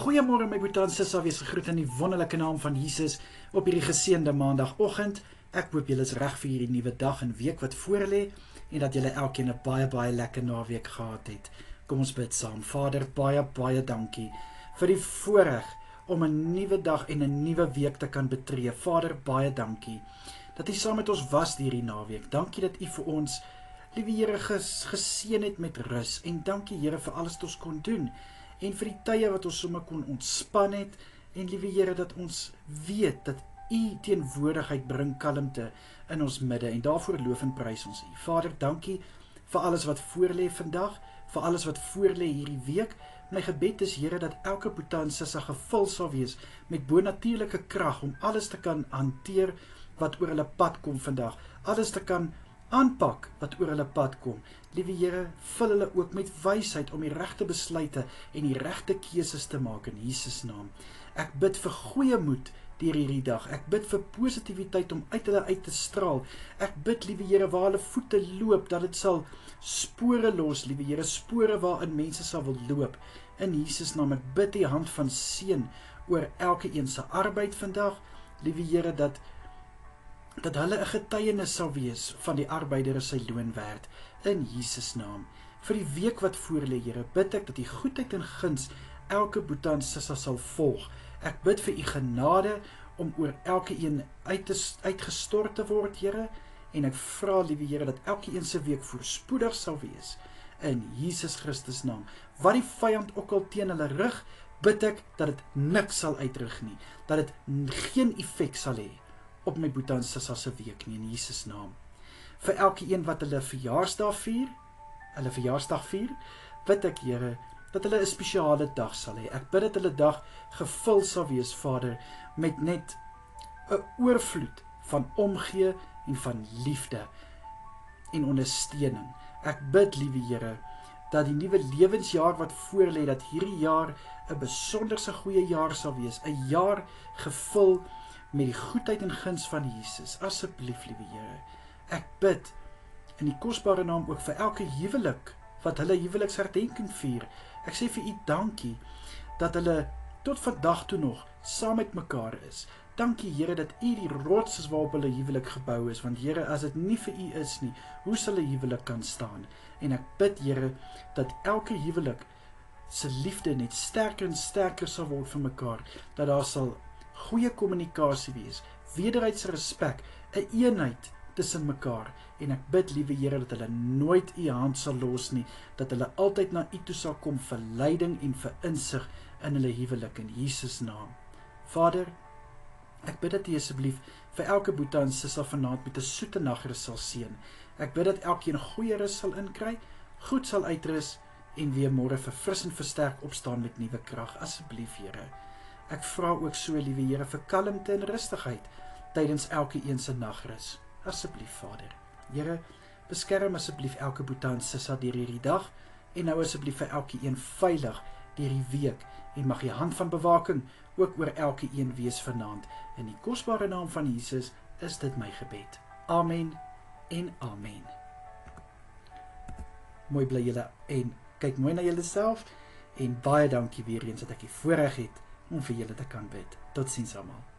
Goeiemôre my boetie en sissa, wees gegroet in die wonderlike naam van Jesus op hierdie geseënde maandagoggend. Ek hoop julle is reg vir hierdie nuwe dag en week wat voorlê en dat julle elkeen 'n baie lekker naweek gehad het. Kom ons bid saam. Vader, baie dankie vir die voorreg om 'n nuwe dag en 'n nuwe week te kan betree. Vader, baie dankie dat U saam met ons was hierdie naweek. Dankie dat U vir ons, liewe Here, geseën het met rus en dankie Here vir alles wat ons kon doen. En vir die tye wat ons sommer kon ontspan het, en liewe Here, dat ons weet dat U teenwoordigheid bring kalmte in ons midde, en daarvoor loof en prys ons U. Vader, dankie vir alles wat voorlê vandag, vir alles wat voorlê hierdie week. My gebed is, Here, dat elke boetie en sissa gevul sal wees met bonatuurlike krag om alles te kan hanteer wat oor hulle pad kom vandag, alles te kan aanpak wat oor hulle pad kom. Liewe Here, vul hulle ook met wysheid om die regte besluite en die regte keuses te maak in Jesus naam. Ek bid vir goeie moed deur hierdie dag. Ek bid vir positiwiteit om uit hulle uit te straal. Ek bid, liewe Here, waar hulle voete loop, dat dit sal spore los, liewe Here, spore waarin mense sal wil loop. In Jesus naam, ek bid die hand van seën oor elke een se arbeid vandag, liewe Here, dat hulle 'n getuienis sal wees van die arbeider is sy loon werd, in Jesus naam. Vir die week wat voorlê, Here, bid ek dat die goedheid en guns elke boetie en sissa sal volg. Ek bid vir U genade om oor elke een uitgestort te word, Here, en ek vra, liewe Here, dat elke een se week voorspoedig sal wees, in Jesus Christus naam. Wat die vyand ook al teen hulle rig, bid ek dat dit niks sal uitrig nie, dat dit geen effek sal hê op my boetie en sissa se week nie, in Jesus naam. Vir elke een wat hulle verjaarsdag vier, bid ek, Here, dat hulle 'n spesiale dag sal hê. Ek bid dat hulle dag gevul sal wees, Vader, met net 'n oorvloed van omgee en van liefde en ondersteuning. Ek bid, liewe Here, dat die nuwe lewensjaar wat voorlê, dat hierdie jaar 'n besonderse goeie jaar sal wees, 'n jaar gevul met die goedheid en guns van Jesus. Asseblief, liewe Here, ek bid in die kosbare naam ook vir elke huwelik wat hulle huweliksherdenking vier. Ek sê vir U dankie dat hulle tot vandag toe nog saam met mekaar is. Dankie, Here, dat U die rots is waarop hulle huwelik gebou is, want Here, as dit nie vir U is nie, hoe sal 'n huwelik kan staan? En ek bid, Here, dat elke huwelik se liefde net sterker en sterker sal word vir mekaar, dat daar sal goeie kommunikasie wees, wederwysige respek, 'n eenheid tussen mekaar, en ek bid, liewe Here, dat hulle nooit U hand sal los nie, dat hulle altyd na U toe sal kom vir leiding en vir insig in hulle huwelik, in Jesus naam. Vader, ek bid dat U asseblief vir elke boetie en sissa vanaand met 'n soete nagrus sal seën. Ek bid dat elkeen goeie rus sal inkry, goed sal uitrus en weer môre verfris en versterk opstaan met nuwe krag. Asseblief, Here. Ek vra ook so, liewe Here, vir kalmte en rustigheid tydens elke een se nagrus. Asseblief, Vader. Here, beskerm asseblief elke boetie en sissa deur hierdie dag en nou asseblief vir elke een veilig deur die week, en mag die hand van bewaking ook oor elke een wees vanaand. In die kosbare naam van Jesus is dit my gebed. Amen en amen. Mooi bly julle en kyk mooi na julleself, en baie dankie weer eens dat ek die voorreg het om vir julle te kan bid. Totsiens almal.